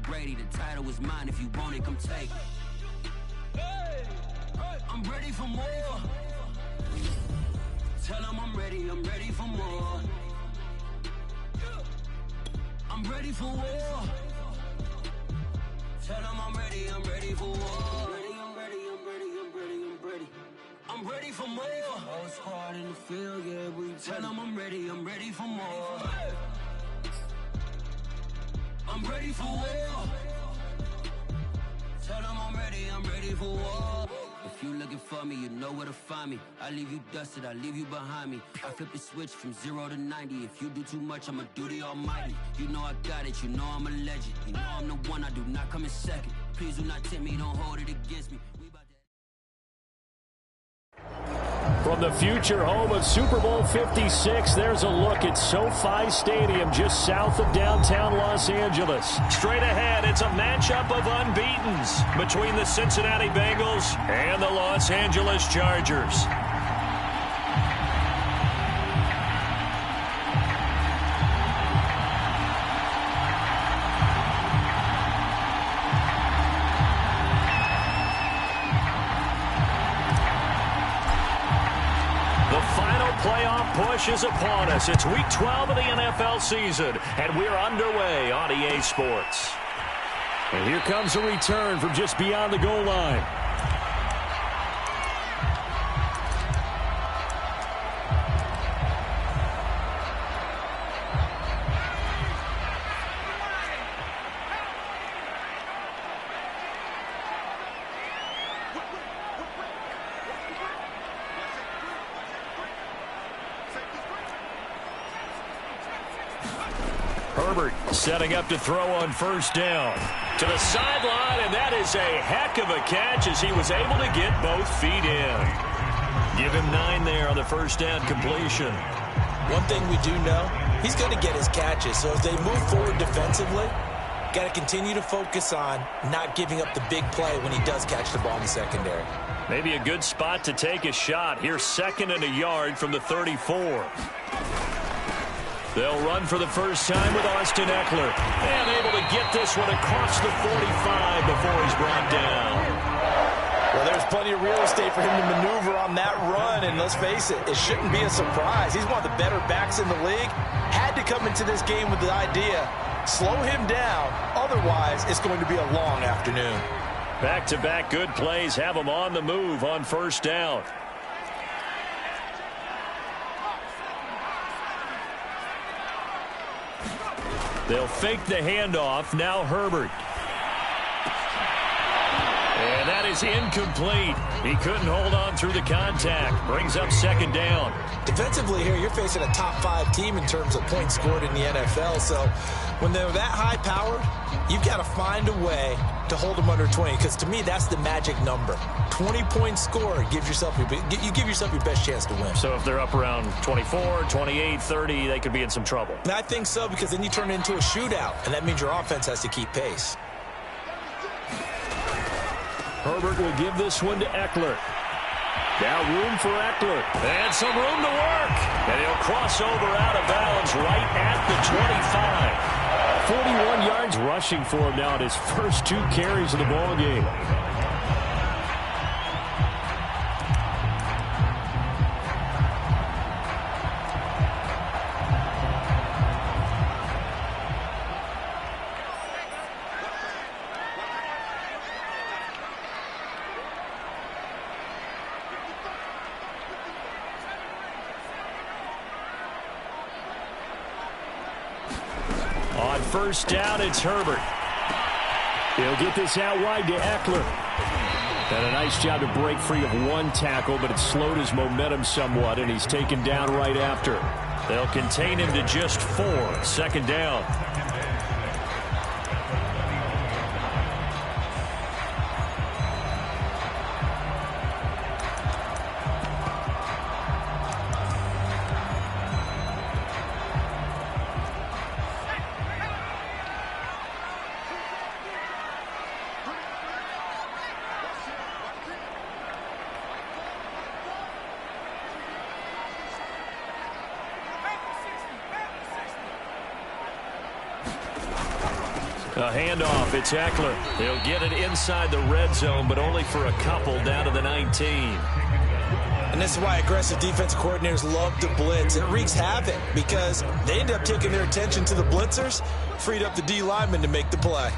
Brady. The title is mine. If you want it, come take it. I'm ready for more. Tell them I'm ready for more. I'm ready for war. Tell them I'm ready for war. I'm ready for more. Oh, it's hard in the field, yeah, we tell them I'm ready for more. I'm ready for war. Tell them I'm ready for war. If you looking for me, you know where to find me. I leave you dusted, I leave you behind me. I flip the switch from 0 to 90. If you do too much, I'ma do the almighty. You know I got it, you know I'm a legend. You know I'm the one, I do not come in second. Please do not tempt me, don't hold it against me. From the future home of Super Bowl 56, there's a look at SoFi Stadium just south of downtown Los Angeles. Straight ahead, it's a matchup of unbeatens between the Cincinnati Bengals and the Los Angeles Chargers. Push is upon us. It's week 12 of the NFL season, and we're underway on EA Sports. And here comes a return from just beyond the goal line. Setting up to throw on first down. To the sideline, and that is a heck of a catch as he was able to get both feet in. Give him 9 there on the first down completion. One thing we do know, he's going to get his catches. So as they move forward defensively, got to continue to focus on not giving up the big play when he does catch the ball in the secondary. Maybe a good spot to take a shot. Here's 2nd and a yard from the 34. They'll run for the first time with Austin Eckler. And able to get this one across the 45 before he's brought down. Well, there's plenty of real estate for him to maneuver on that run. And let's face it, it shouldn't be a surprise. He's one of the better backs in the league. Had to come into this game with the idea, slow him down. Otherwise, it's going to be a long afternoon. Back-to-back good plays have him on the move on first down. They'll fake the handoff. Now Herbert. And that is incomplete. He couldn't hold on through the contact. Brings up 2nd down. Defensively here, you're facing a top 5 team in terms of points scored in the NFL. So when they're that high powered, you've got to find a way to hold them under 20. Because to me, that's the magic number. 20-point score gives yourself you give yourself your best chance to win. So if they're up around 24, 28, 30, they could be in some trouble. And I think so, because then you turn it into a shootout, and that means your offense has to keep pace. Herbert will give this one to Eckler. Now room for Eckler. And some room to work. And he'll cross over out of bounds right at the 25. 41 yards rushing for him now in his first 2 carries of the ball game. First down, it's Herbert. He'll get this out wide to Eckler. Done a nice job to break free of 1 tackle, but it slowed his momentum somewhat, and he's taken down right after. They'll contain him to just 4. 2nd down. A handoff. It's Eckler. He'll get it inside the red zone, but only for a couple down to the 19. And this is why aggressive defense coordinators love to blitz. It wreaks havoc because they end up taking their attention to the blitzers, freed up the D lineman to make the play.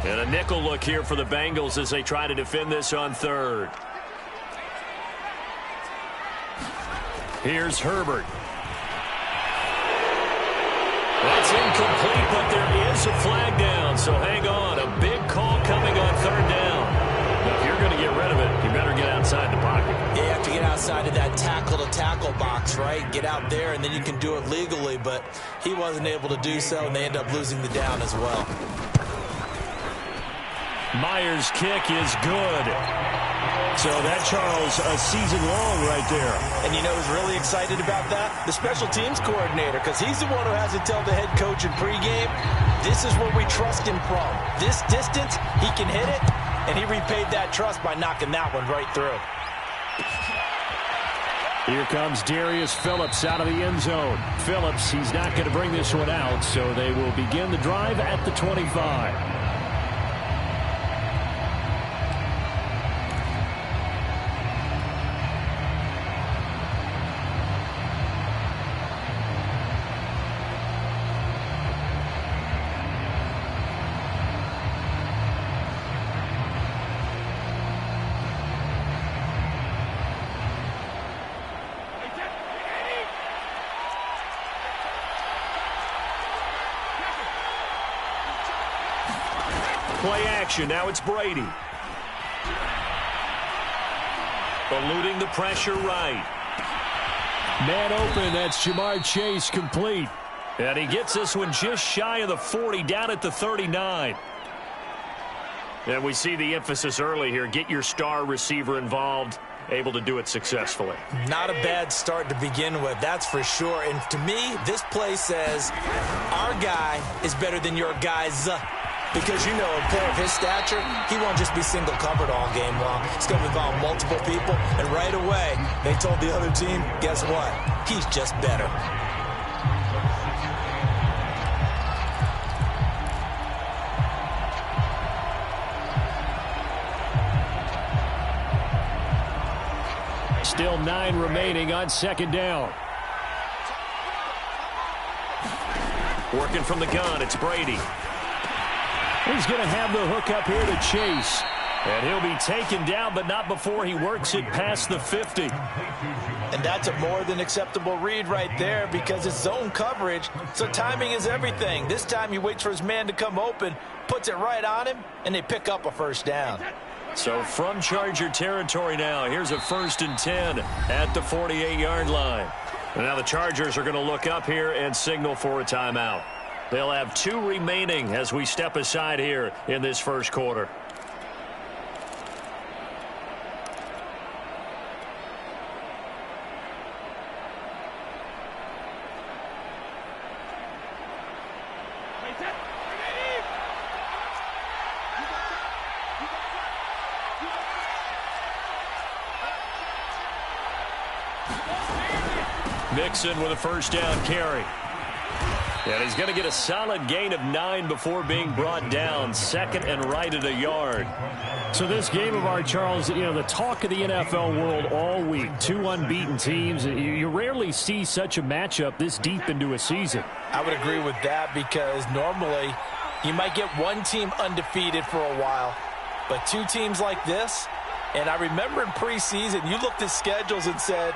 And a nickel look here for the Bengals as they try to defend this on third. Here's Herbert. That's incomplete, but there is a flag down, so hang on. A big call coming on third down. Now, if you're going to get rid of it, you better get outside the pocket. Yeah, you have to get outside of that tackle-to-tackle box, right? Get out there, and then you can do it legally, but he wasn't able to do so, and they end up losing the down as well. Myers' kick is good. So that, Charles, a season long right there. And you know who's really excited about that? The special teams coordinator, because he's the one who has to tell the head coach in pregame, this is where we trust him from. This distance, he can hit it, and he repaid that trust by knocking that one right through. Here comes Darius Phillips out of the end zone. Phillips, he's not going to bring this one out, so they will begin the drive at the 25. Play action. Now it's Brady. Eluding the pressure right. Man open. That's Jamar Chase complete. And he gets this one just shy of the 40, down at the 39. And we see the emphasis early here. Get your star receiver involved. Able to do it successfully. Not a bad start to begin with, that's for sure. And to me, this play says our guy is better than your guy's. Because, you know, a player of his stature, he won't just be single covered all game long. It's going to involve multiple people. And right away, they told the other team, guess what? He's just better. Still 9 remaining on second down. Working from the gun, it's Brady. He's going to have the hook up here to Chase. And he'll be taken down, but not before he works it past the 50. And that's a more than acceptable read right there because it's zone coverage, so timing is everything. This time he waits for his man to come open, puts it right on him, and they pick up a first down. So from Charger territory now, here's a 1st and 10 at the 48-yard line. And now the Chargers are going to look up here and signal for a timeout. They'll have 2 remaining as we step aside here in this first quarter. Mixon with a first down carry. And he's going to get a solid gain of 9 before being brought down. 2nd and right at a yard. So this game of our, Charles, you know, the talk of the NFL world all week. 2 unbeaten teams. You rarely see such a matchup this deep into a season. I would agree with that because normally you might get one team undefeated for a while. But 2 teams like this, and I remember in preseason you looked at schedules and said,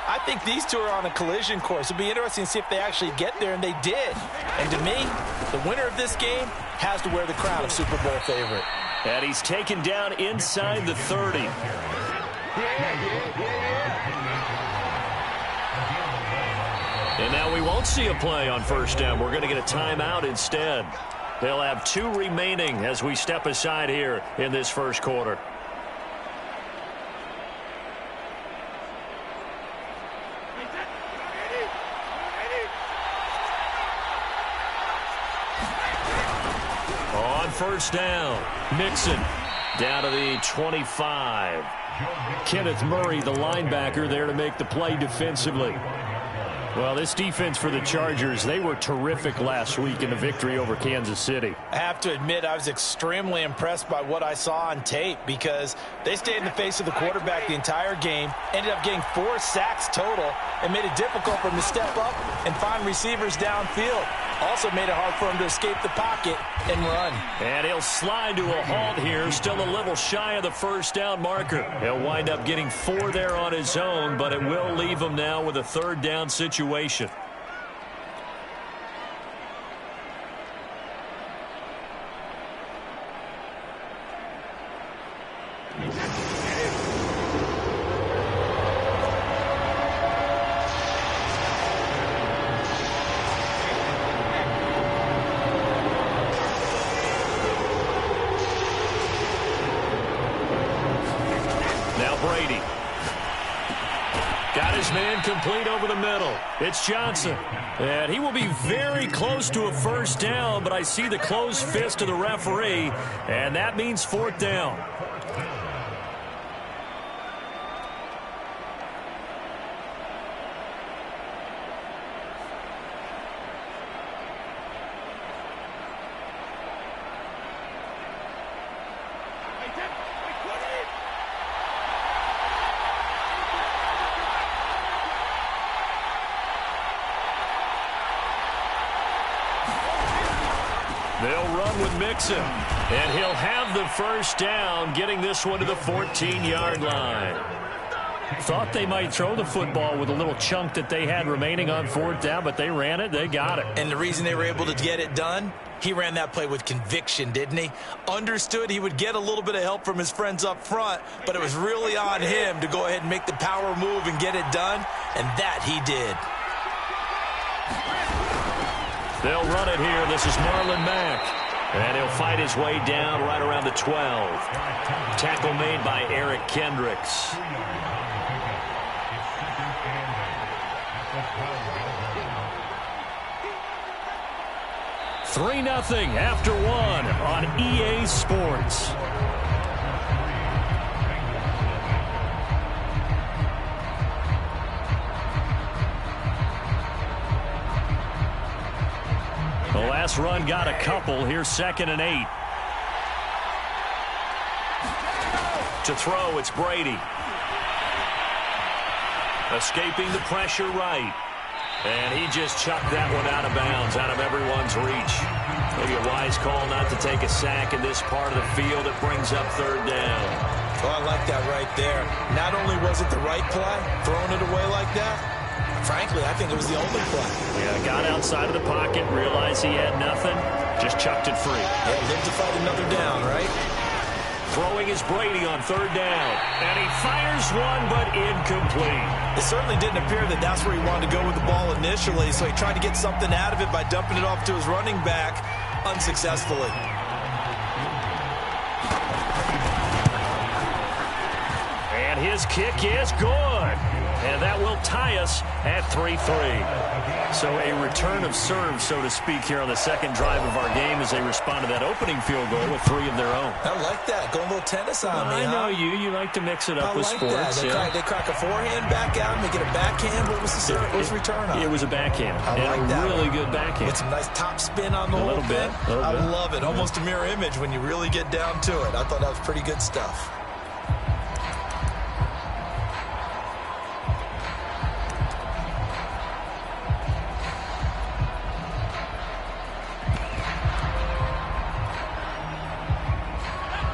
I think these 2 are on a collision course. It'll be interesting to see if they actually get there, and they did. And to me, the winner of this game has to wear the crown of Super Bowl favorite. And he's taken down inside the 30. And now we won't see a play on first down. We're going to get a timeout instead. They'll have 2 remaining as we step aside here in this first quarter. on first down. Mixon down to the 25. Kenneth Murray, the linebacker, there to make the play defensively. Well, this defense for the Chargers, they were terrific last week in the victory over Kansas City. I have to admit, I was extremely impressed by what I saw on tape because they stayed in the face of the quarterback the entire game, ended up getting 4 sacks total, and made it difficult for him to step up and find receivers downfield. Also made it hard for him to escape the pocket and run. And he'll slide to a halt here, still a little shy of the first down marker. He'll wind up getting 4 there on his own, but it will leave him now with a third down situation. Brady. Got his man complete over the middle. It's Johnson. And he will be very close to a first down, but I see the closed fist of the referee, and that means fourth down. They'll run with Mixon, and he'll have the first down, getting this one to the 14-yard line. Thought they might throw the football with a little chunk that they had remaining on fourth down, but they ran it, they got it. And the reason they were able to get it done, he ran that play with conviction, didn't he? Understood he would get a little bit of help from his friends up front, but it was really on him to go ahead and make the power move and get it done, and that he did. They'll run it here. This is Marlon Mack. And he'll fight his way down right around the 12. Tackle made by Eric Kendricks. Three 3-0 after one on EA Sports. The last run got a couple. Here's 2nd and 8. To throw, it's Brady. Escaping the pressure right. And he just chucked that one out of bounds, out of everyone's reach. Maybe a wise call not to take a sack in this part of the field. It brings up third down. Oh, I like that right there. Not only was it the right play, throwing it away like that, frankly, I think it was the only play. Yeah, got outside of the pocket, realized he had nothing, just chucked it free. Yeah, lived to fight another down, right? Throwing is Brady on third down. And he fires one, but incomplete. It certainly didn't appear that that's where he wanted to go with the ball initially, so he tried to get something out of it by dumping it off to his running back unsuccessfully. And his kick is good. And that will tie us at 3-3. So a return of serve, so to speak, here on the second drive of our game as they respond to that opening field goal with 3 of their own. I like that. Going a little tennis on me, I know you. You like to mix it up with sports. They crack a forehand back out and they get a backhand. What was the return on? It was a backhand. I like that. Really good backhand. With some nice top spin on the whole thing. I love it. Almost a mirror image when you really get down to it. I thought that was pretty good stuff.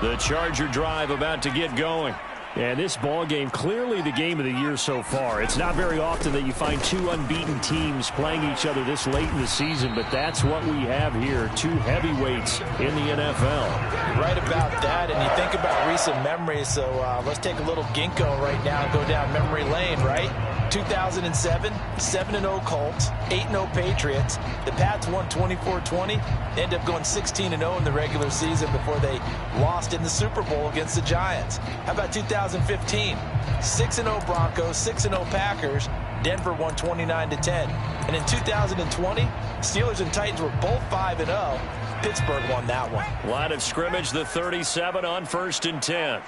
The Charger drive about to get going. And this ball game, clearly the game of the year so far. It's not very often that you find 2 unbeaten teams playing each other this late in the season, but that's what we have here, 2 heavyweights in the NFL. You're right about that, and you think about recent memories, so let's take a little ginkgo right now and go down memory lane, right? 2007, 7-0 Colts, 8-0 Patriots. The Pats won 24-20. They ended up going 16-0 in the regular season before they lost in the Super Bowl against the Giants. How about 2015? 6-0 Broncos, 6-0 Packers. Denver won 29-10. And in 2020, Steelers and Titans were both 5-0. Pittsburgh won that one. Line of scrimmage, the 37 on 1st and 10.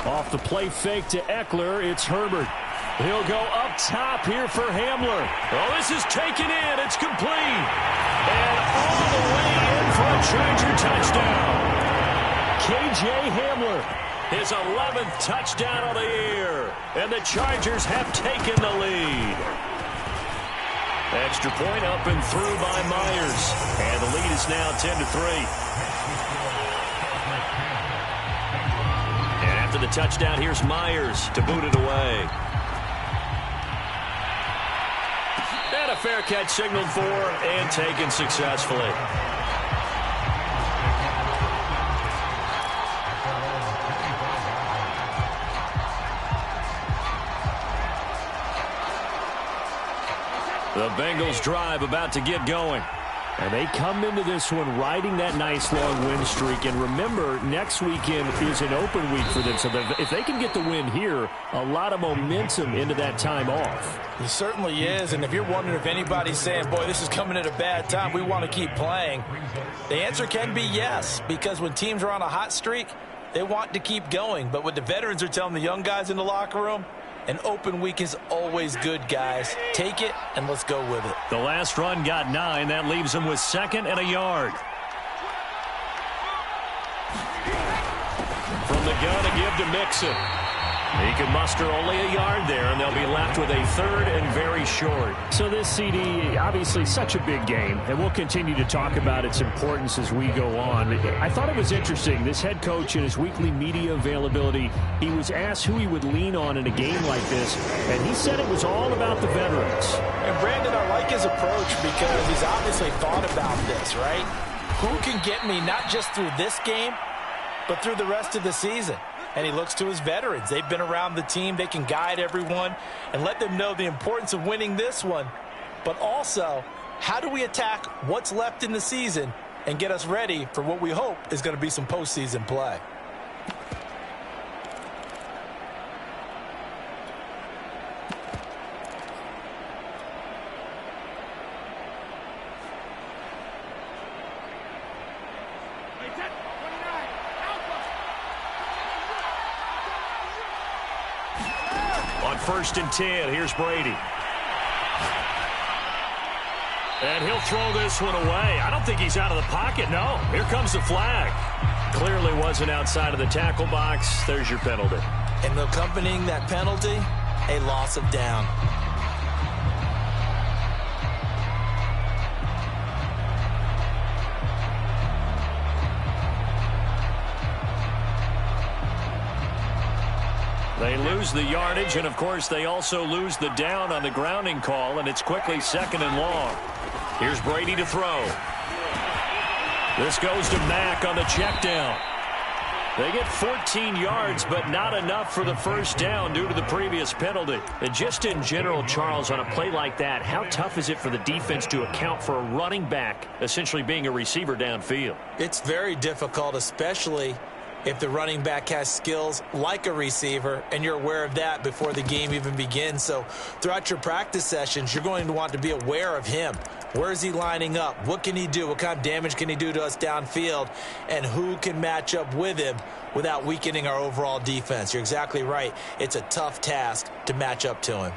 Off the play fake to Eckler, it's Herbert. He'll go up top here for Hamler. Oh, this is taken in. It's complete. And all the way in for a Charger touchdown. K.J. Hamler, his 11th touchdown of the year. And the Chargers have taken the lead. Extra point up and through by Myers. And the lead is now 10-3. After the touchdown, here's Myers to boot it away. And a fair catch signaled for and taken successfully. The Bengals drive about to get going. And they come into this one riding that nice long win streak. And remember, next weekend is an open week for them. So if they can get the win here, a lot of momentum into that time off. It certainly is. And if you're wondering if anybody's saying, boy, this is coming at a bad time, we want to keep playing, the answer can be yes. Because when teams are on a hot streak, they want to keep going. But what the veterans are telling the young guys in the locker room, an open week is always good, guys. Take it, and let's go with it. The last run got 9. That leaves them with 2nd and a yard. From the gun to give to Mixon. He can muster only a yard there, and they'll be left with a 3rd and very short. So this CD, obviously such a big game, and we'll continue to talk about its importance as we go on. I thought it was interesting. This head coach in his weekly media availability, he was asked who he would lean on in a game like this, and he said it was all about the veterans. And Brandon, I like his approach because he's obviously thought about this, right? Who can get me not just through this game, but through the rest of the season? And he looks to his veterans. They've been around the team. They can guide everyone and let them know the importance of winning this one. But also, how do we attack what's left in the season and get us ready for what we hope is going to be some postseason play? On 1st and 10, here's Brady. And he'll throw this one away. I don't think he's out of the pocket, no. Here comes the flag. Clearly wasn't outside of the tackle box. There's your penalty. And accompanying that penalty, a loss of down. They lose the yardage, and, of course, they also lose the down on the grounding call, and it's quickly 2nd and long. Here's Brady to throw. This goes to Mack on the check down. They get 14 yards, but not enough for the first down due to the previous penalty. And just in general, Charles, on a play like that, how tough is it for the defense to account for a running back essentially being a receiver downfield? It's very difficult, especially if the running back has skills like a receiver, and you're aware of that before the game even begins. So throughout your practice sessions, you're going to want to be aware of him. Where is he lining up? What can he do? What kind of damage can he do to us downfield? And who can match up with him without weakening our overall defense? You're exactly right. It's a tough task to match up to him.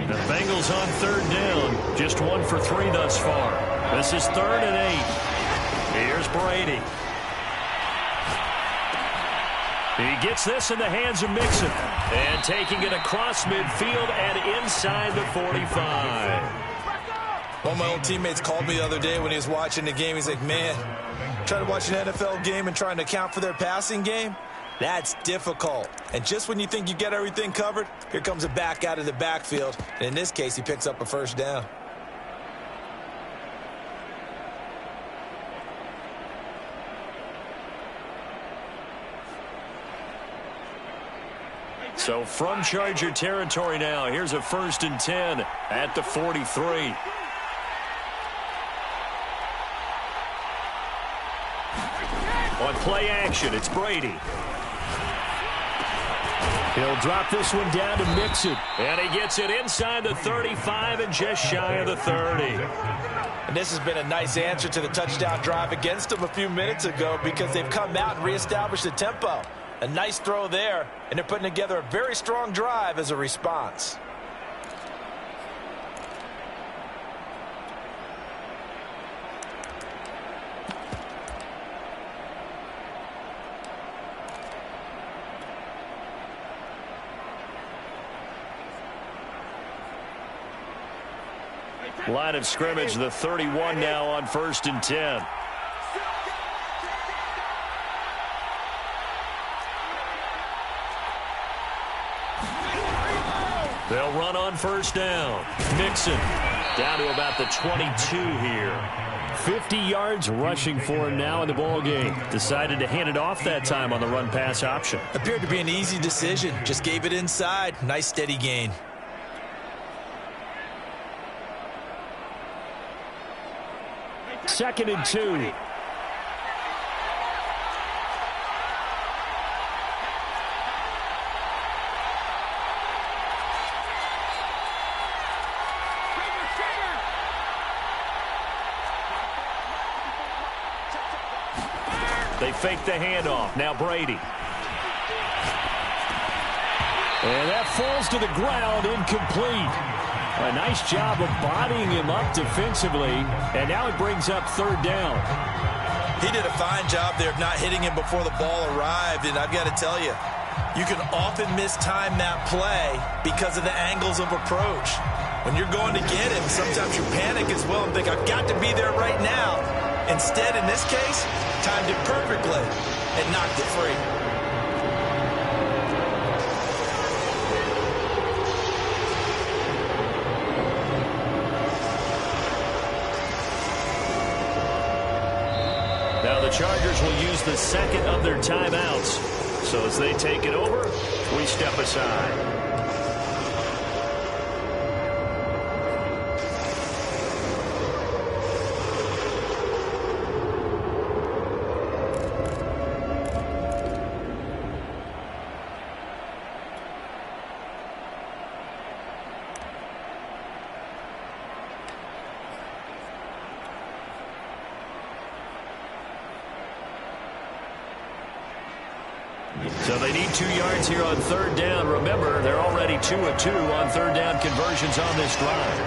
The Bengals on 3rd down. Just 1 for 3 thus far. This is 3rd and 8. Here's Brady. He gets this in the hands of Mixon. And taking it across midfield and inside the 45. One of my old teammates called me the other day when he was watching the game. He's like, man, trying to watch an NFL game and trying to account for their passing game? That's difficult. And just when you think you get everything covered, here comes a back out of the backfield. And in this case, he picks up a first down. So from Charger territory now, here's a 1st and 10 at the 43. On play action, it's Brady. He'll drop this one down to Mixon. And he gets it inside the 35 and just shy of the 30. And this has been a nice answer to the touchdown drive against them a few minutes ago because they've come out and reestablished the tempo. A nice throw there, and they're putting together a very strong drive as a response. Line of scrimmage, the 31 now on 1st and 10. They'll run on 1st down. Mixon down to about the 22 here. 50 yards rushing for him now in the ball game. Decided to hand it off that time on the run-pass option. Appeared to be an easy decision. Just gave it inside. Nice steady gain. Second and 2. They fake the handoff. Now Brady. And that falls to the ground, incomplete. A nice job of bodying him up defensively, and now it brings up 3rd down. He did a fine job there of not hitting him before the ball arrived, and I've got to tell you, you can often mistime that play because of the angles of approach. When you're going to get him, sometimes you panic as well and think, I've got to be there right now. Instead, in this case, timed it perfectly and knocked it free. Now the Chargers will use the second of their timeouts. So as they take it over, we step aside. So they need 2 yards here on 3rd down. Remember, they're already 2 of 2 on 3rd down conversions on this drive.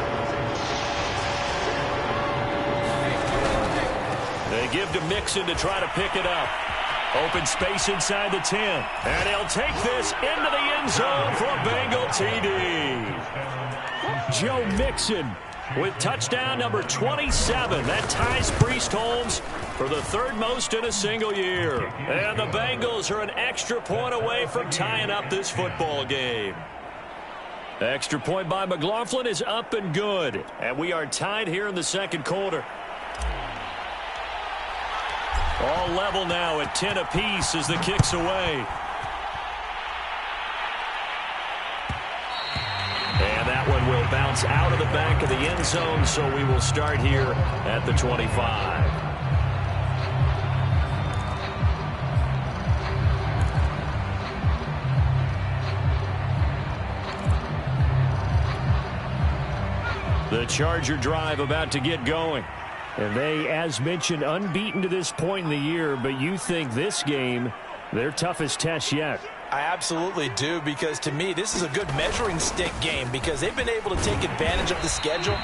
They give to Mixon to try to pick it up. Open space inside the 10. And he'll take this into the end zone for a Bengal TD. Joe Mixon with touchdown number 27. That ties Priest Holmes for the 3rd most in a single year. And the Bengals are an extra point away from tying up this football game. Extra point by McLaughlin is up and good. And we are tied here in the 2nd quarter. All level now at 10 apiece as the kick's away. And that one will bounce out of the back of the end zone, so we will start here at the 25. The Charger drive about to get going. And they, as mentioned, unbeaten to this point in the year, but you think this game, their toughest test yet. I absolutely do, because to me, this is a good measuring stick game because they've been able to take advantage of the schedule.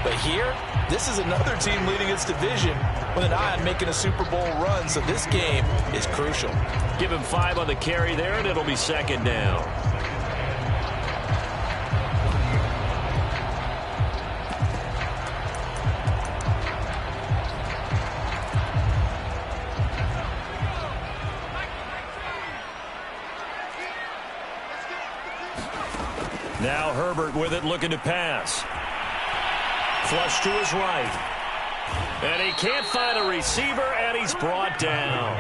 But here, this is another team leading its division with an eye on making a Super Bowl run, so this game is crucial. Give him 5 on the carry there, and it'll be 2nd down. Now Herbert with it, looking to pass. Flush to his right. And he can't find a receiver, and he's brought down.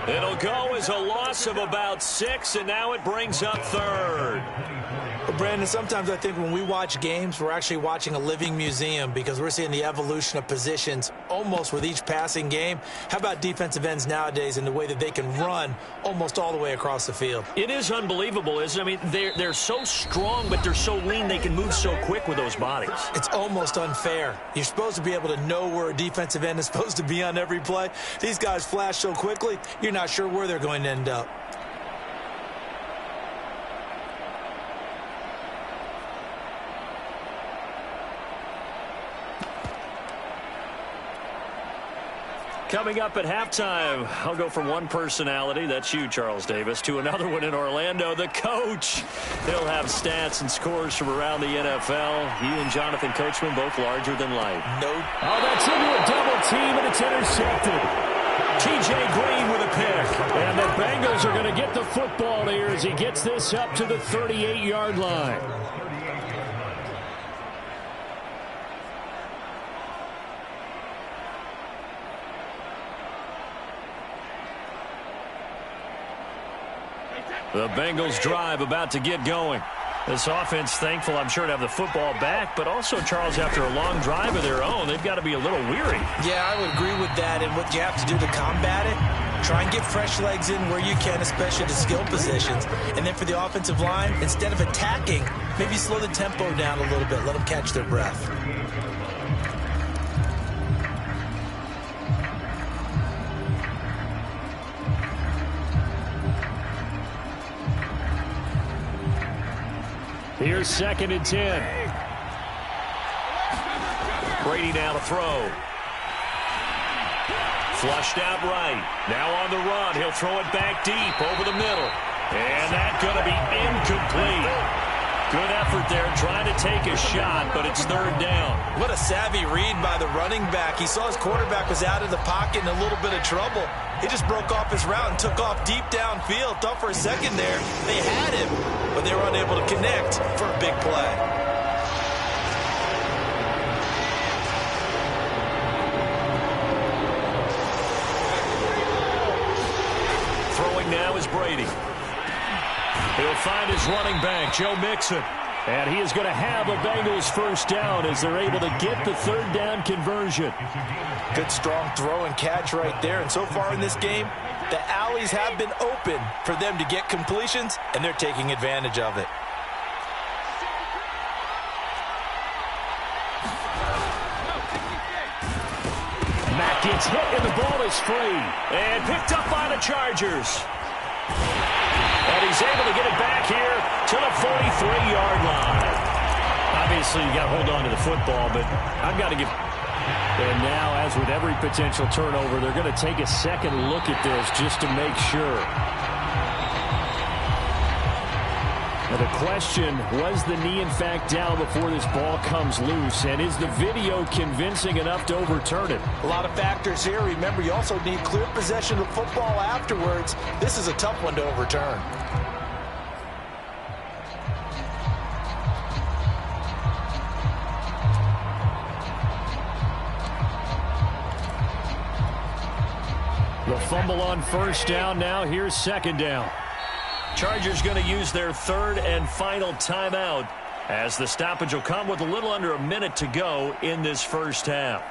It'll go as a loss of about 6, and now it brings up 3rd. Well, Brandon, sometimes I think when we watch games, we're actually watching a living museum because we're seeing the evolution of positions almost with each passing game. How about defensive ends nowadays and the way that they can run almost all the way across the field? It is unbelievable, isn't it? I mean, they're so strong, but they're so lean they can move so quick with those bodies. It's almost unfair. You're supposed to be able to know where a defensive end is supposed to be on every play. These guys flash so quickly, you're not sure where they're going to end up. Coming up at halftime, I'll go from one personality, that's you, Charles Davis, to another one in Orlando, the coach. He'll have stats and scores from around the NFL. He and Jonathan Coachman both larger than life. Nope. Oh, that's into a double team, and it's intercepted. T.J. Green with a pick. And the Bengals are going to get the football here as he gets this up to the 38-yard line. The Bengals drive about to get going. This offense thankful, I'm sure, to have the football back, but also, Charles, after a long drive of their own, they've got to be a little weary. Yeah, I would agree with that, and what you have to do to combat it, try and get fresh legs in where you can, especially the skill positions. And then for the offensive line, instead of attacking, maybe slow the tempo down a little bit, let them catch their breath. Here's 2nd and 10. Brady now to throw. Flushed out right. Now on the run. He'll throw it back deep over the middle. And that's going to be incomplete. Good effort there trying to take a shot, but it's 3rd down. What a savvy read by the running back. He saw his quarterback was out of the pocket in a little bit of trouble. He just broke off his route and took off deep downfield. Thought for a second there they had him, but they were unable to connect for a big play. Throwing now is Brady. He'll find his running back, Joe Mixon. And he is going to have a Bengals first down as they're able to get the 3rd down conversion. Good strong throw and catch right there. And so far in this game, the alleys have been open for them to get completions, and they're taking advantage of it. Matt gets hit and the ball is free. And picked up by the Chargers. And he's able to get it back here to the 43-yard line. Obviously, you got to hold on to the football, but I've got to give. And now, as with every potential turnover, they're going to take a second look at this just to make sure. Now the question, was the knee in fact down before this ball comes loose? And is the video convincing enough to overturn it? A lot of factors here. Remember, you also need clear possession of football afterwards. This is a tough one to overturn. The fumble on 1st down. Now here's 2nd down. Chargers going to use their 3rd and final timeout as the stoppage will come with a little under a minute to go in this first half.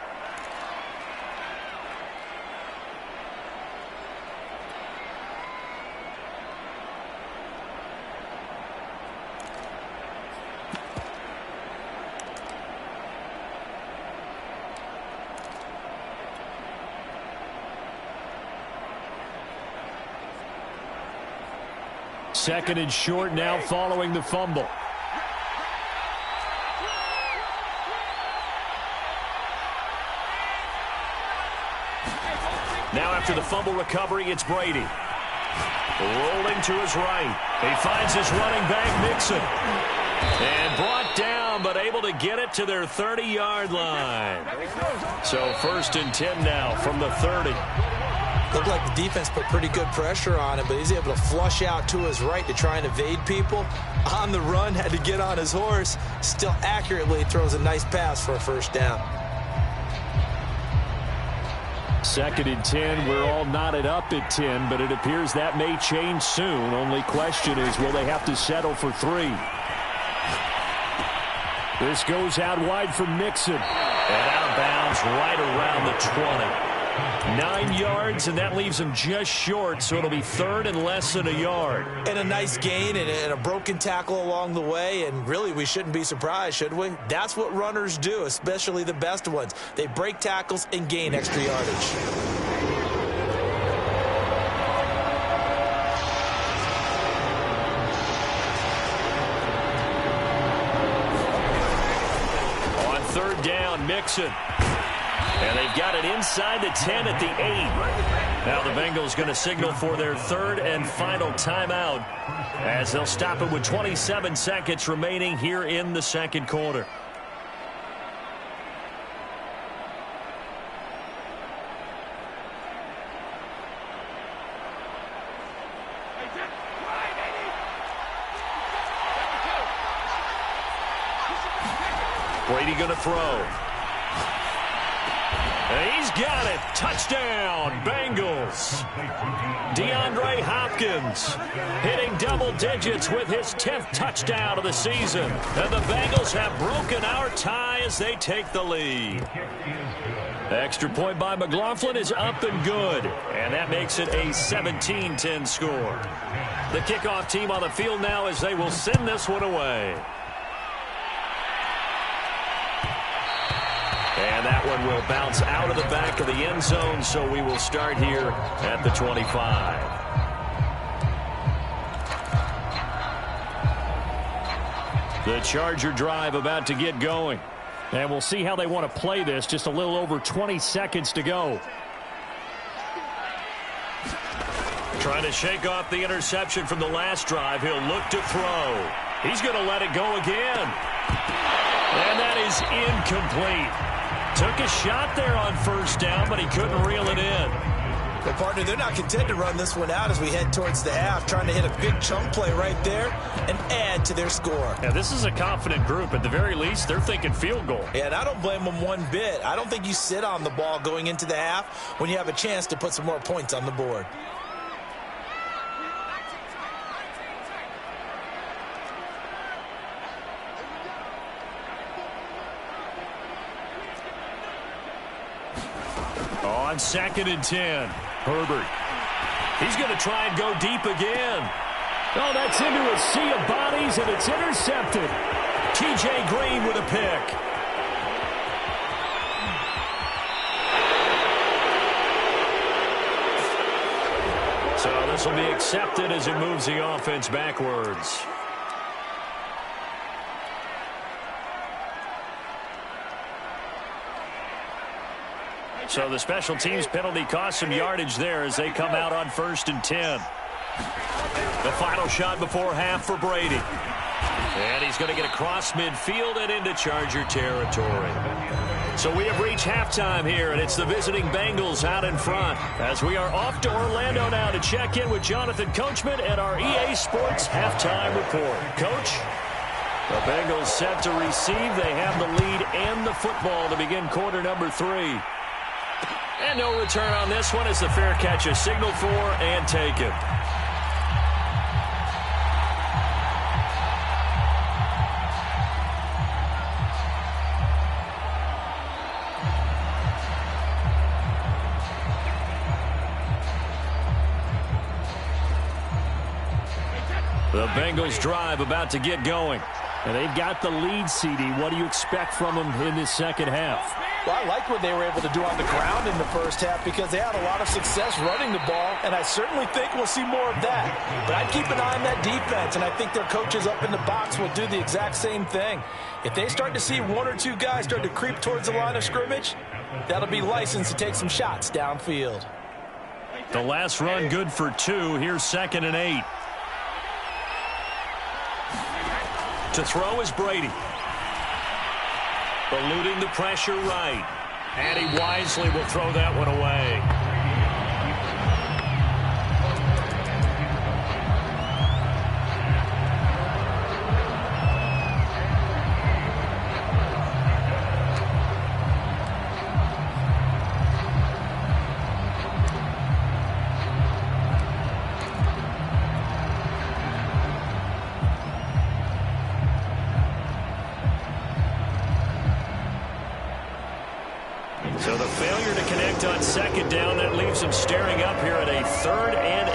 Second and short now following the fumble. Now after the fumble recovery, it's Brady. Rolling to his right. He finds his running back, Mixon. And brought down, but able to get it to their 30-yard line. So 1st and 10 now from the 30. Looked like the defense put pretty good pressure on him, but he's able to flush out to his right to try and evade people. On the run, had to get on his horse. Still accurately throws a nice pass for a first down. 2nd and 10. We're all knotted up at 10, but it appears that may change soon. Only question is, will they have to settle for 3? This goes out wide for Mixon. And out of bounds right around the 20. 9 yards, and that leaves him just short, so it'll be third and less than a yard. And a nice gain and a broken tackle along the way, and really we shouldn't be surprised, should we? That's what runners do, especially the best ones. They break tackles and gain extra yardage. Third down, Mixon. And they've got it inside the 10 at the 8. Now the Bengals going to signal for their third and final timeout as they'll stop it with 27 seconds remaining here in the second quarter. Brady going to throw. And he's got it. Touchdown, Bengals. DeAndre Hopkins hitting double digits with his 10th touchdown of the season. And the Bengals have broken our tie as they take the lead. Extra point by McLaughlin is up and good. And that makes it a 17-10 score. The kickoff team on the field now as they will send this one away. And that one will bounce out of the back of the end zone, so we will start here at the 25. The Charger drive about to get going. And we'll see how they want to play this. Just a little over 20 seconds to go. Trying to shake off the interception from the last drive. He'll look to throw. He's going to let it go again. And that is incomplete. Took a shot there on first down, but he couldn't reel it in. Well, partner, they're not content to run this one out as we head towards the half, trying to hit a big chunk play right there and add to their score. Yeah, this is a confident group. At the very least, they're thinking field goal. Yeah, and I don't blame them one bit. I don't think you sit on the ball going into the half when you have a chance to put some more points on the board. On 2nd and 10, Herbert. He's going to try and go deep again. Oh, that's into a sea of bodies, and it's intercepted. T.J. Green with a pick. So this will be accepted as it moves the offense backwards. So the special teams penalty cost some yardage there as they come out on 1st and 10. The final shot before half for Brady. And he's going to get across midfield and into Charger territory. So we have reached halftime here, and it's the visiting Bengals out in front. As we are off to Orlando now to check in with Jonathan Coachman and our EA Sports halftime report. Coach? The Bengals set to receive. They have the lead and the football to begin quarter number 3. And no return on this one as the fair catch is signaled for and taken. The Bengals drive about to get going. And they've got the lead, CD. What do you expect from them in this second half? Well, I like what they were able to do on the ground in the first half because they had a lot of success running the ball, and I certainly think we'll see more of that. But I'd keep an eye on that defense, and I think their coaches up in the box will do the exact same thing. If they start to see 1 or 2 guys start to creep towards the line of scrimmage, that'll be licensed to take some shots downfield. The last run good for 2. Here's 2nd and 8. To throw is Brady. Eluding the pressure right. And he wisely will throw that one away. picked on second down. That leaves them staring up here at a 3rd and 8.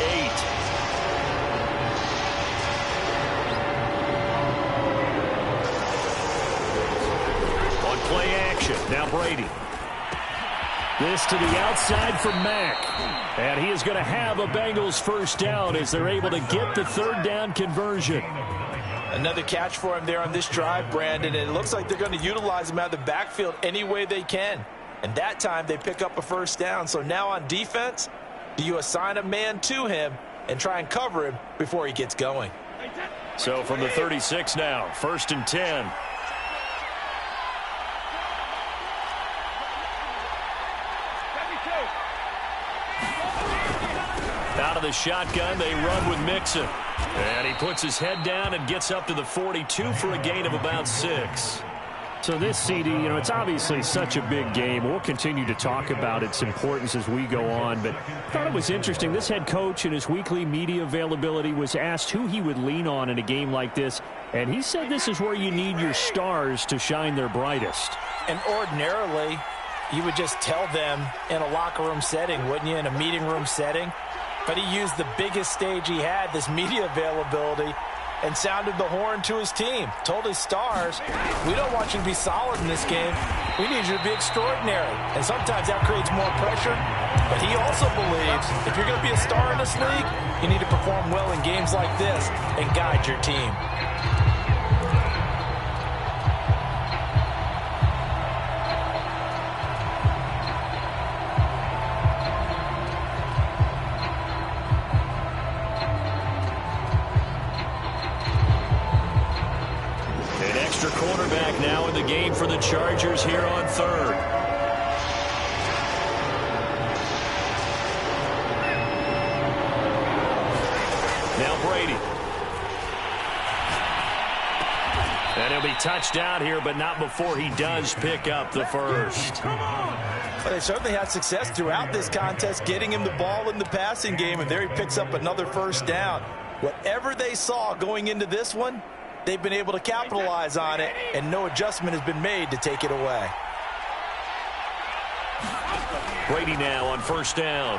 On play action, now Brady. This to the outside for Mack. And he is going to have a Bengals first down as they're able to get the 3rd down conversion. Another catch for him there on this drive, Brandon, and it looks like they're going to utilize him out of the backfield any way they can. And that time they pick up a first down. So now on defense, do you assign a man to him and try and cover him before he gets going? So from the 36 now, 1st and 10. Out of the shotgun, they run with Mixon. And he puts his head down and gets up to the 42 for a gain of about 6. So this, CD, it's obviously such a big game. We'll continue to talk about its importance as we go on, but I thought it was interesting. This head coach in his weekly media availability was asked who he would lean on in a game like this, and he said this is where you need your stars to shine their brightest. And ordinarily, you would just tell them in a locker room setting, wouldn't you, in a meeting room setting? But he used the biggest stage he had, this media availability, and sounded the horn to his team. Told his stars, we don't want you to be solid in this game. We need you to be extraordinary. And sometimes that creates more pressure. But he also believes if you're going to be a star in this league, you need to perform well in games like this and guide your team. Quarterback now in the game for the Chargers here on 3rd. Now Brady. And he'll be touched out here, but not before he does pick up the first. But they certainly had success throughout this contest, getting him the ball in the passing game, and there he picks up another first down. Whatever they saw going into this one, they've been able to capitalize on it, and no adjustment has been made to take it away. Brady now on 1st down.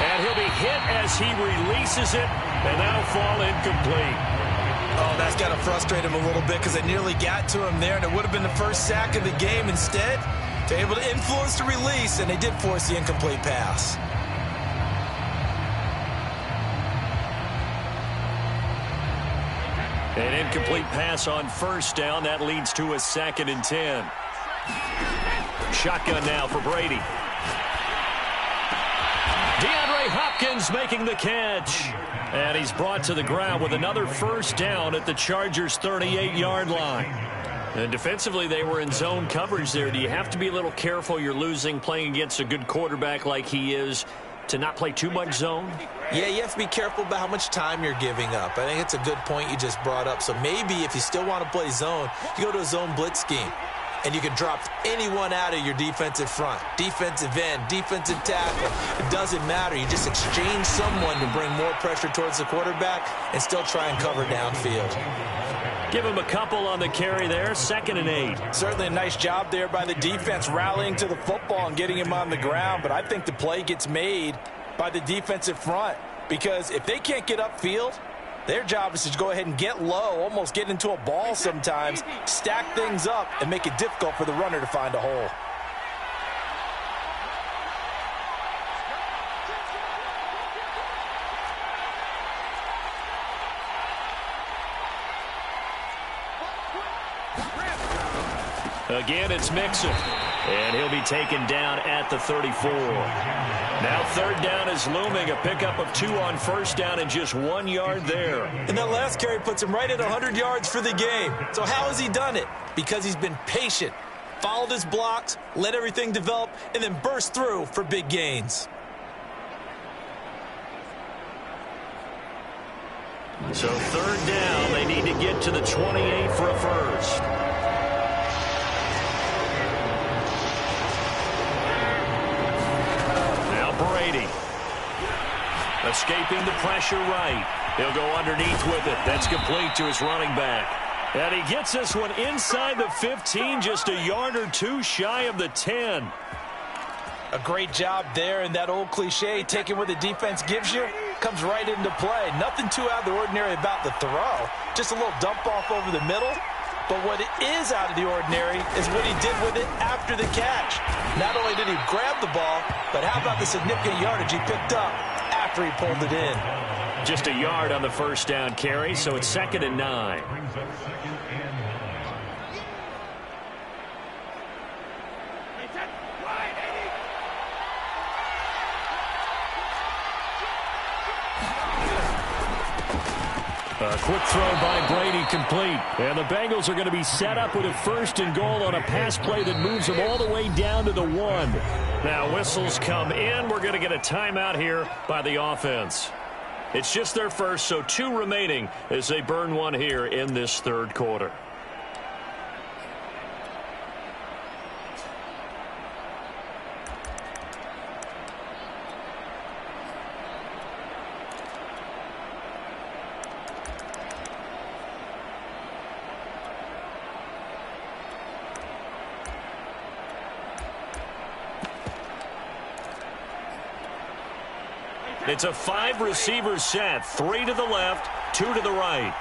And he'll be hit as he releases it, and that'll fall incomplete. Oh, that's got to frustrate him a little bit because they nearly got to him there, and it would have been the first sack of the game. Instead, they're able to influence the release, and they did force the incomplete pass. An incomplete pass on 1st down. That leads to a 2nd and 10. Shotgun now for Brady. DeAndre Hopkins making the catch. And he's brought to the ground with another first down at the Chargers' 38-yard line. And defensively, they were in zone coverage there. Do you have to be a little careful? You're losing playing against a good quarterback like he is, to not play too much zone? Yeah, you have to be careful about how much time you're giving up. I think it's a good point you just brought up. So maybe if you still want to play zone, you go to a zone blitz scheme. And you can drop anyone out of your defensive front. Defensive end, defensive tackle. It doesn't matter. You just exchange someone to bring more pressure towards the quarterback and still try and cover downfield. Give him a couple on the carry there. 2nd and 8. Certainly a nice job there by the defense rallying to the football and getting him on the ground. But I think the play gets made by the defensive front, because if they can't get upfield, their job is to go ahead and get low, almost get into a ball sometimes, stack things up, and make it difficult for the runner to find a hole. Again, it's Mixon. And he'll be taken down at the 34. Now 3rd down is looming. A pickup of 2 on 1st down and just 1 yard there. And that last carry puts him right at 100 yards for the game. So how has he done it? Because he's been patient, followed his blocks, let everything develop, and then burst through for big gains. So 3rd down, they need to get to the 28 for a first. Brady escaping the pressure right. He'll go underneath with it. That's complete to his running back. And he gets this one inside the 15, just a yard or two shy of the 10. A great job there, and that old cliche, taking what the defense gives you, comes right into play. Nothing too out of the ordinary about the throw. Just a little dump off over the middle. But what is out of the ordinary is what he did with it after the catch. Not only did he grab the ball, but how about the significant yardage he picked up after he pulled it in? Just a yard on the first down carry, so it's 2nd and 9. A quick throw by Brady, complete. And the Bengals are going to be set up with a 1st and goal on a pass play that moves them all the way down to the 1. Now whistles come in. We're going to get a timeout here by the offense. It's just their first, so 2 remaining as they burn one here in this 3rd quarter. It's a 5-receiver set, 3 to the left, 2 to the right.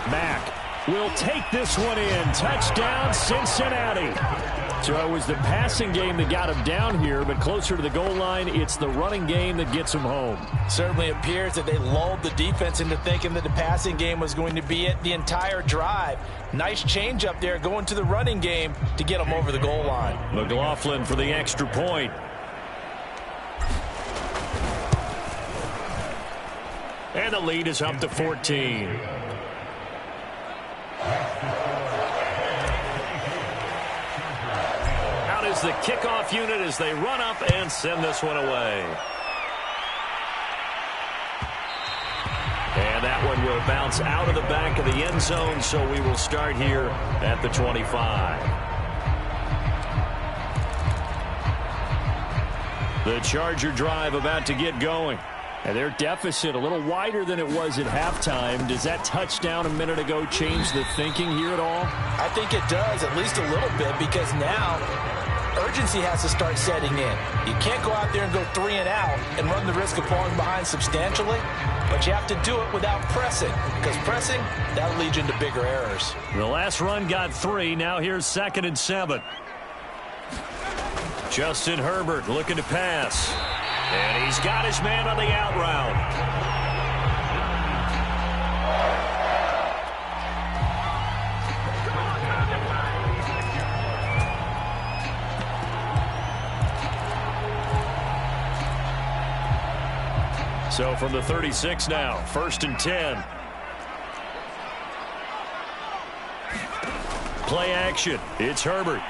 Mack will take this one in. Touchdown, Cincinnati. So it was the passing game that got him down here, but closer to the goal line, it's the running game that gets him home. Certainly appears that they lulled the defense into thinking that the passing game was going to be it the entire drive. Nice change up there going to the running game to get them over the goal line. McLaughlin for the extra point. And the lead is up to 14. Out is the kickoff unit as they run up and send this one away. And that one will bounce out of the back of the end zone, so we will start here at the 25. The Charger drive about to get going. And their deficit a little wider than it was at halftime. Does that touchdown a minute ago change the thinking here at all? I think it does, at least a little bit, because now urgency has to start setting in. You can't go out there and go 3 and out and run the risk of falling behind substantially, but you have to do it without pressing, because pressing, that'll lead you into bigger errors. The last run got 3. Now here's 2nd and 7. Justin Herbert looking to pass. And he's got his man on the out route. So from the 36 now, 1st and 10. Play action. It's Herbert.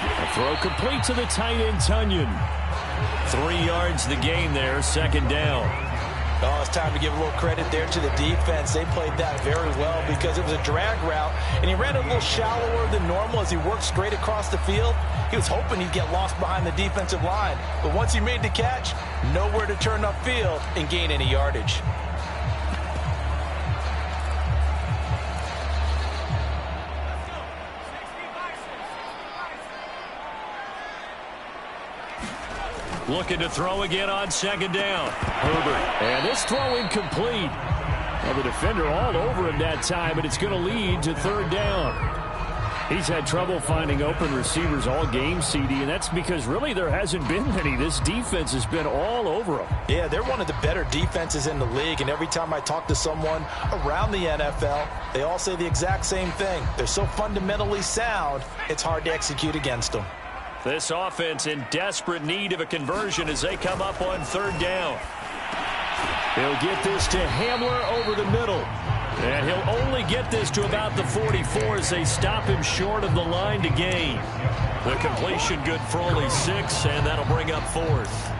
A throw complete to the tight end, Tunyon. 3 yards the game there, 2nd down. Oh, it's time to give a little credit there to the defense. They played that very well because it was a drag route, and he ran a little shallower than normal as he worked straight across the field. He was hoping he'd get lost behind the defensive line, but once he made the catch, nowhere to turn upfield and gain any yardage. Looking to throw again on 2nd down. Herbert. And this throw incomplete. Well, the defender all over him that time, but it's going to lead to 3rd down. He's had trouble finding open receivers all game, CD, and that's because really there hasn't been many. This defense has been all over them. Yeah, they're one of the better defenses in the league, and every time I talk to someone around the NFL, they all say the exact same thing. They're so fundamentally sound, it's hard to execute against them. This offense in desperate need of a conversion as they come up on 3rd down. He'll get this to Hamler over the middle. And he'll only get this to about the 44 as they stop him short of the line to gain. The completion good for only 6, and that'll bring up 4th.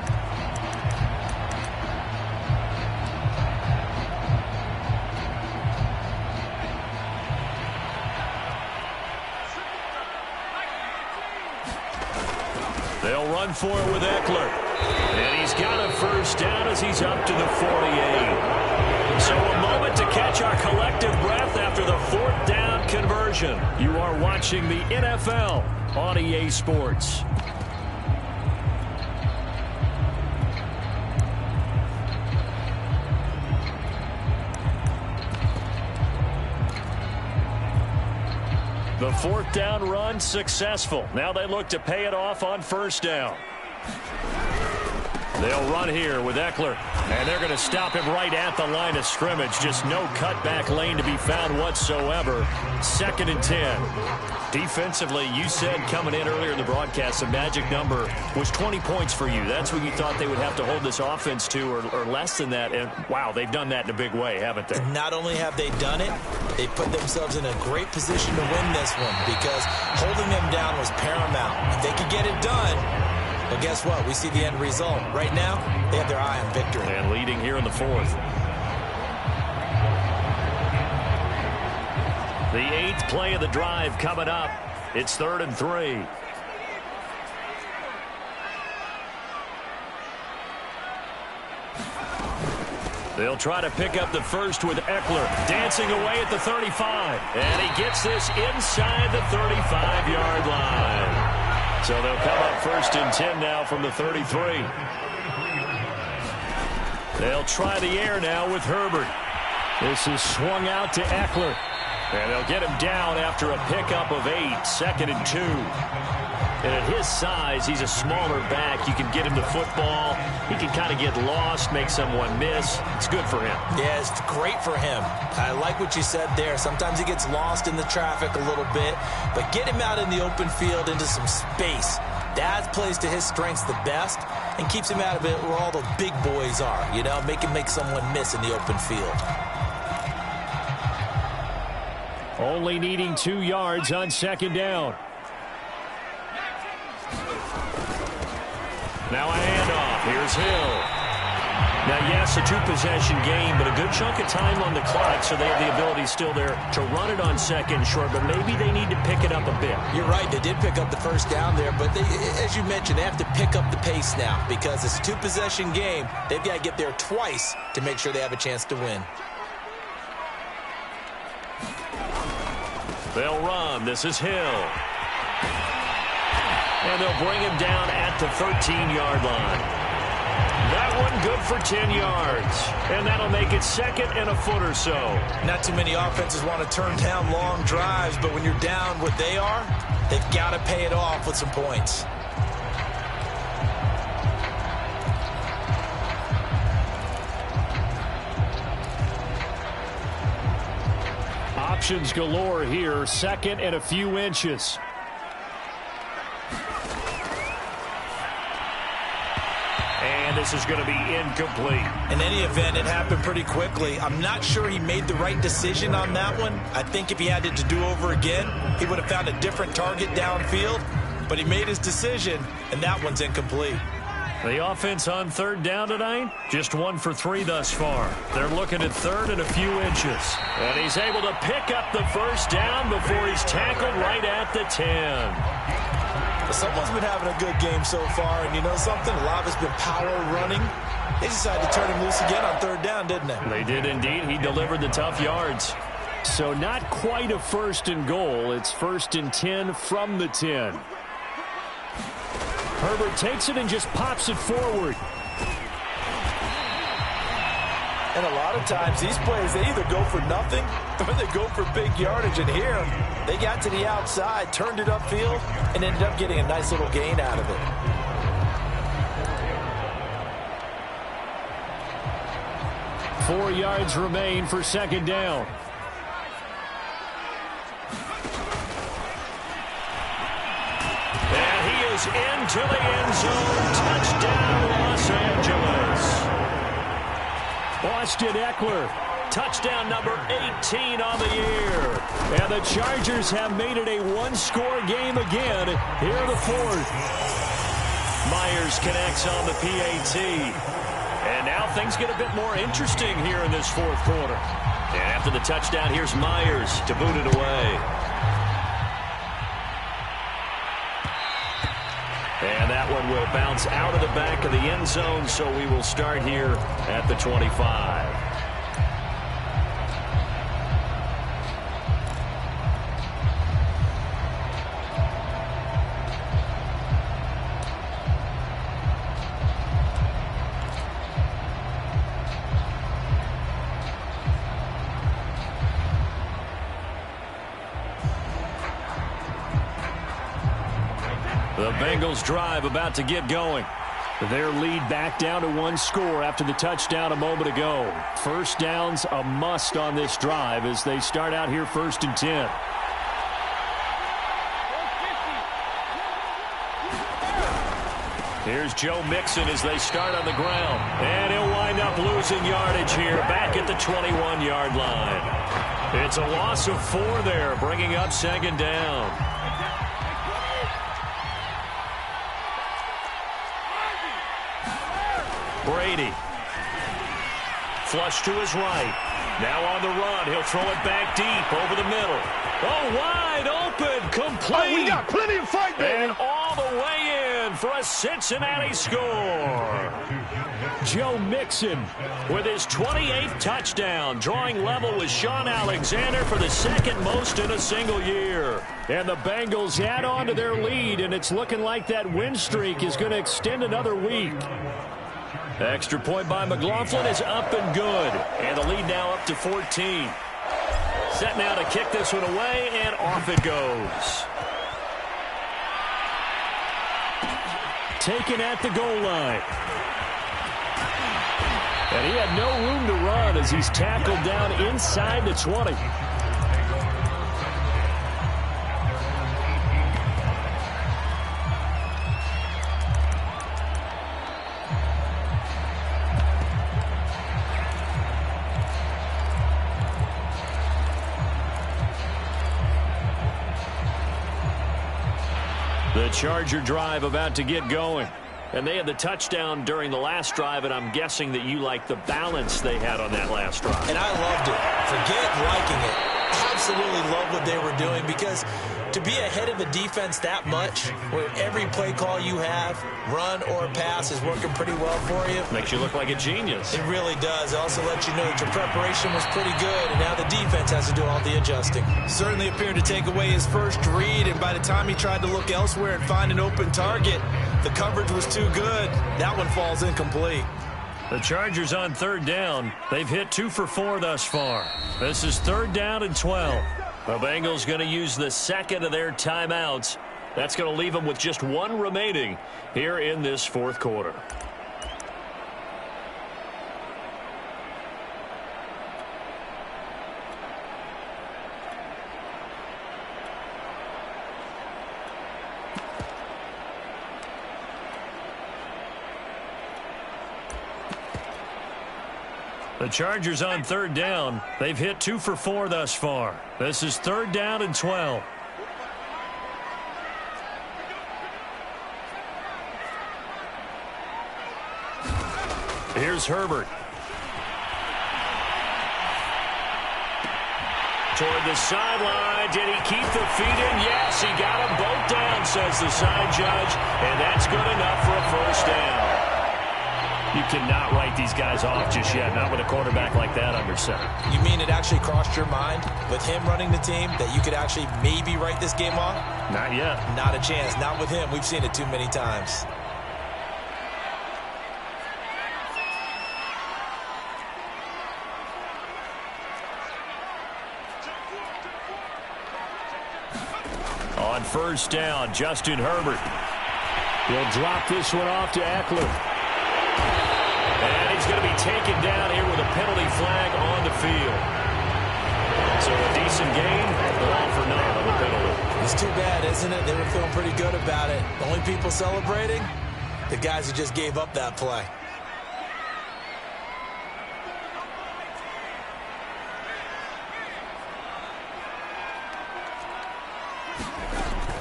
They'll run for it with Eckler. And he's got a 1st down as he's up to the 48. So a moment to catch our collective breath after after the fourth down conversion. You are watching the NFL on EA Sports. The fourth down run successful. Now they look to pay it off on first down. They'll run here with Eckler, and they're going to stop him right at the line of scrimmage. Just no cutback lane to be found whatsoever. 2nd and 10. Defensively, you said coming in earlier in the broadcast, the magic number was 20 points for you. That's what you thought they would have to hold this offense to, or less than that. And, wow, they've done that in a big way, haven't they? Not only have they done it, they put themselves in a great position to win this one because holding them down was paramount. If they could get it done, well, guess what? We see the end result. Right now, they have their eye on victory. And leading here in the fourth. The 8th play of the drive coming up. It's 3rd and 3. They'll try to pick up the first with Eckler dancing away at the 35. And he gets this inside the 35-yard line. So they'll come up 1st and 10 now from the 33. They'll try the air now with Herbert. This is swung out to Eckler. And they'll get him down after a pickup of 8. 2nd and 2. And at his size, he's a smaller back. You can get him the football. He can kind of get lost, make someone miss. It's good for him. Yeah, it's great for him. I like what you said there. Sometimes he gets lost in the traffic a little bit, but get him out in the open field into some space. That plays to his strengths the best and keeps him out of it where all the big boys are, you know, make him make someone miss in the open field. Only needing 2 yards on 2nd down. Now a handoff. Here's Hill. Now, yes, a 2-possession game, but a good chunk of time on the clock, so they have the ability still there to run it on 2nd and short, but maybe they need to pick it up a bit. You're right. They did pick up the first down there, but they, as you mentioned, they have to pick up the pace now because it's a 2-possession game. They've got to get there twice to make sure they have a chance to win. They'll run. This is Hill. And they'll bring him down at the 13-yard line. That one good for 10 yards. And that'll make it 2nd and a foot or so. Not too many offenses want to turn down long drives, but when you're down what they are, they've got to pay it off with some points. Options galore here. 2nd and a few inches. And this is going to be incomplete. In any event, it happened pretty quickly. I'm not sure he made the right decision on that one. I think if he had it to do over again, he would have found a different target downfield. But he made his decision, and that one's incomplete. The offense on 3rd down tonight, just 1 for 3 thus far. They're looking at 3rd and a few inches. And he's able to pick up the first down before he's tackled right at the 10. Someone's been having a good game so far, and you know something? A lot of it's been power running. They decided to turn him loose again on 3rd down, didn't they? They did indeed. He delivered the tough yards. So not quite a 1st and goal. It's 1st and 10 from the 10. Herbert takes it and just pops it forward. And a lot of times these plays, they either go for nothing or they go for big yardage. And here, they got to the outside, turned it upfield, and ended up getting a nice little gain out of it. Four yards remain for 2nd down. And he is into the end zone. Touchdown, Los Angeles. Austin Eckler, touchdown number 18 on the year. And the Chargers have made it a one-score game again here in the fourth. Myers connects on the PAT. And now things get a bit more interesting here in this fourth quarter. And after the touchdown, here's Myers to boot it away. And that one will bounce out of the back of the end zone, so we will start here at the 25. The Bengals drive about to get going. Their lead back down to one score after the touchdown a moment ago. First down's a must on this drive as they start out here 1st and 10. Here's Joe Mixon as they start on the ground. And he'll wind up losing yardage here back at the 21-yard line. It's a loss of 4 there, bringing up 2nd down. Brady. Flush to his right. Now on the run. He'll throw it back deep over the middle. Oh, wide open. Complete. Oh, we got plenty of fight there. And all the way in for a Cincinnati score. Joe Mixon with his 28th touchdown, drawing level with Sean Alexander for the 2nd most in a single year. And the Bengals add on to their lead, and it's looking like that win streak is going to extend another week. Extra point by McLaughlin is up and good. And the lead now up to 14. Set now to kick this one away, and off it goes. Taken at the goal line. And he had no room to run as he's tackled down inside the 20. The Charger drive about to get going. And they had the touchdown during the last drive, and I'm guessing that you like the balance they had on that last drive. And I loved it. Forget liking it. Absolutely love what they were doing, because to be ahead of a defense that much, where every play call you have, run or pass, is working pretty well for you. Makes you look like a genius. It really does. It also lets you know that your preparation was pretty good, and now the defense has to do all the adjusting. Certainly appeared to take away his first read, and by the time he tried to look elsewhere and find an open target, the coverage was too good. That one falls incomplete. The Chargers on 3rd down. They've hit 2 for 4 thus far. This is 3rd down and 12. The Bengals going to use the 2nd of their timeouts. That's going to leave them with just 1 remaining here in this 4th quarter. The Chargers on 3rd down. They've hit 2 for 4 thus far. This is 3rd down and 12. Here's Herbert. Toward the sideline. Did he keep the feet in? Yes, he got them both down, says the side judge. And that's good enough for a 1st down. You cannot write these guys off just yet, not with a quarterback like that under center. You mean it actually crossed your mind with him running the team that you could actually maybe write this game off? Not yet. Not a chance. Not with him. We've seen it too many times. On 1st down, Justin Herbert. He'll drop this one off to Eckler. And he's going to be taken down here with a penalty flag on the field. So a decent game, but all for naught on the penalty. It's too bad, isn't it? They were feeling pretty good about it. The only people celebrating, the guys who just gave up that play.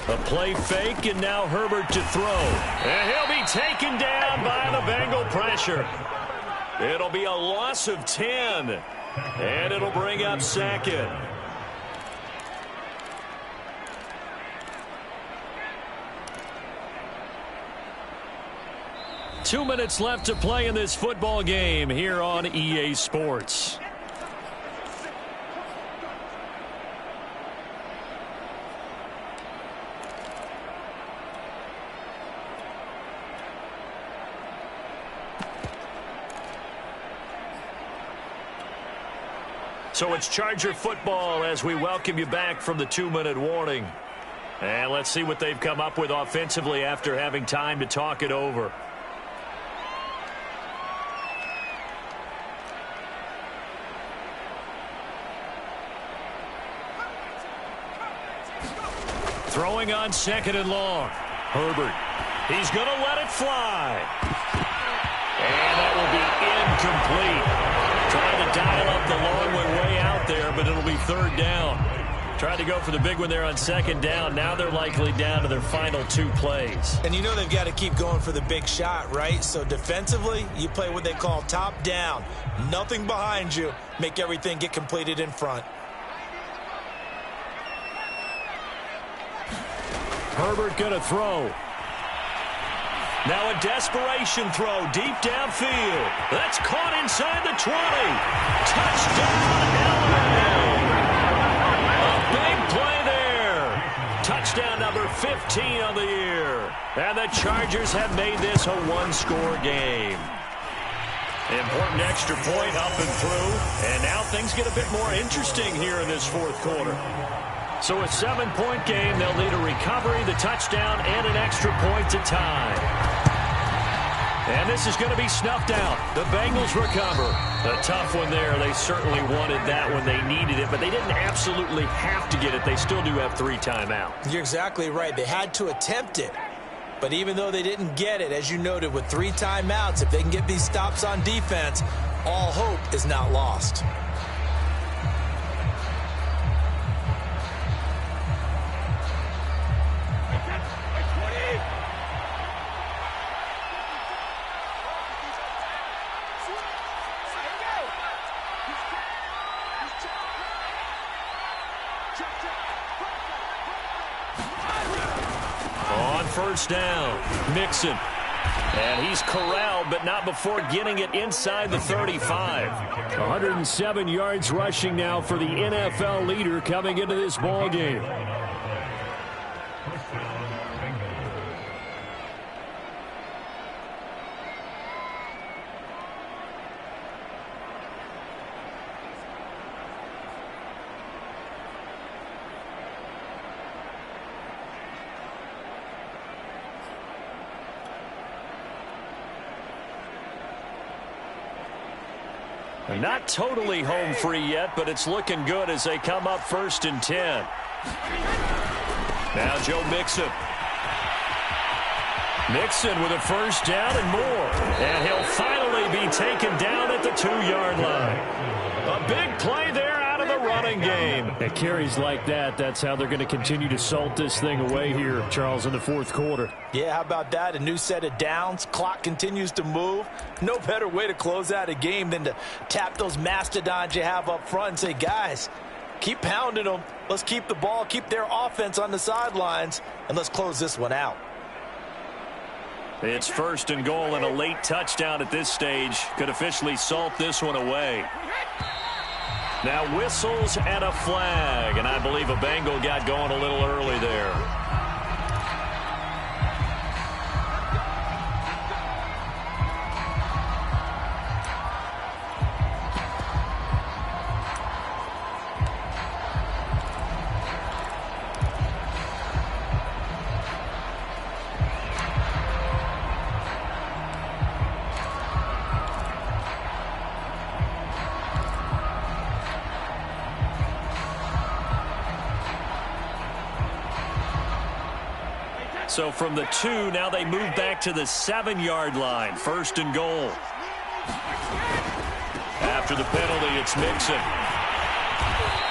A play fake, and now Herbert to throw. And he'll be taken down by the Bengal pressure. It'll be a loss of 10, and it'll bring up 2nd. Two minutes left to play in this football game here on EA Sports. So it's Charger football as we welcome you back from the 2-minute warning. And let's see what they've come up with offensively after having time to talk it over. Throwing on 2nd and long. Herbert. He's going to let it fly. And that will be incomplete. Trying to dial up the long one way out there, but it'll be 3rd down. Tried to go for the big one there on 2nd down. Now they're likely down to their final 2 plays. And you know they've got to keep going for the big shot, right? So defensively, you play what they call top down. Nothing behind you. Make everything get completed in front. Herbert going to throw. Now a desperation throw deep downfield. That's caught inside the 20. Touchdown, LA. A big play there. Touchdown number 15 on the year. And the Chargers have made this a 1-score game. Important extra point up and through. And now things get a bit more interesting here in this 4th quarter. So a 7-point game, they'll need a recovery, the touchdown, and an extra point to tie. And this is going to be snuffed out. The Bengals recover. A tough one there. They certainly wanted that when they needed it, but they didn't absolutely have to get it. They still do have 3 timeouts. You're exactly right. They had to attempt it. But even though they didn't get it, as you noted, with 3 timeouts, if they can get these stops on defense, all hope is not lost. First down, Mixon. And he's corralled, but not before getting it inside the 35. 107 yards rushing now for the NFL leader coming into this ball game. Not totally home free yet, but it's looking good as they come up 1st and 10. Now Joe Mixon. Mixon with a 1st down and more. And he'll finally be taken down at the 2-yard line. A big play there out of the running game. At carries like that, that's how they're going to continue to salt this thing away here, Charles, in the 4th quarter. Yeah, how about that? A new set of downs. Clock continues to move. No better way to close out a game than to tap those mastodons you have up front and say, guys, keep pounding them. Let's keep the ball, keep their offense on the sidelines, and let's close this one out. It's 1st and goal, and a late touchdown at this stage could officially salt this one away. Now whistles and a flag, and I believe a Bengal got going a little early there. So from the 2, now they move back to the 7-yard line. 1st and goal. After the penalty, it's Mixon.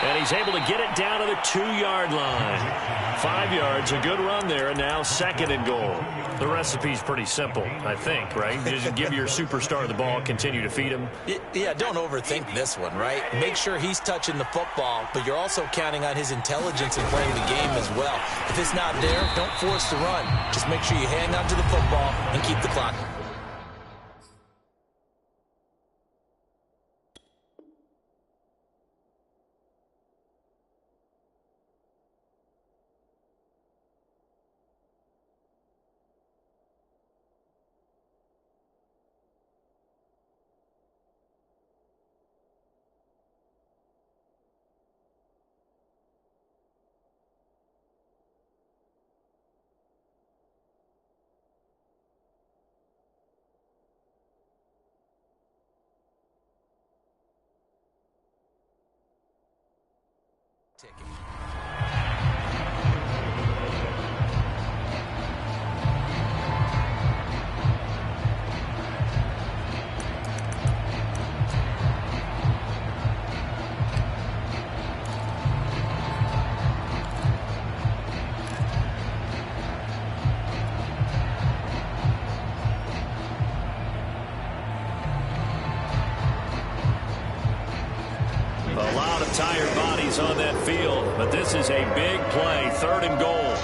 And he's able to get it down to the 2-yard line. 5 yards, a good run there, and now 2nd and goal. The recipe's pretty simple, I think, right? Just give your superstar the ball, continue to feed him. Yeah, don't overthink this one, right? Make sure he's touching the football, but you're also counting on his intelligence in playing the game as well. If it's not there, don't force the run. Just make sure you hang on to the football and keep the clock. ticket. A lot of tired bodies on that field, but this is a big play, 3rd and goal.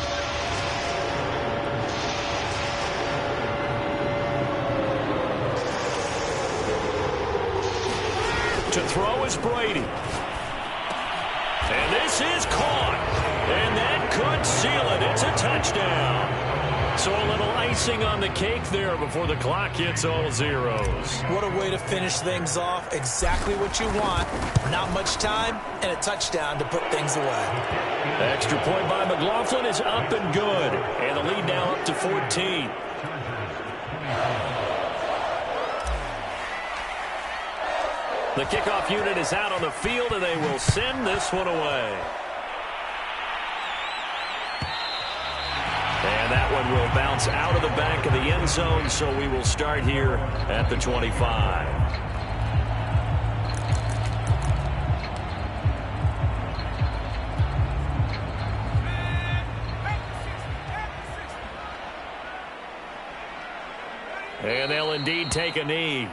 To throw is Brady. And this is caught. And that could seal it. It's a touchdown. So a little icing on the cake there before the clock hits all zeros. What a way to finish things off. Exactly what you want. Not much time and a touchdown to put things away. The extra point by McLaughlin is up and good. And the lead now up to 14. The kickoff unit is out on the field, and they will send this one away. And that one will bounce out of the back of the end zone, so we will start here at the 25. And they'll indeed take a knee.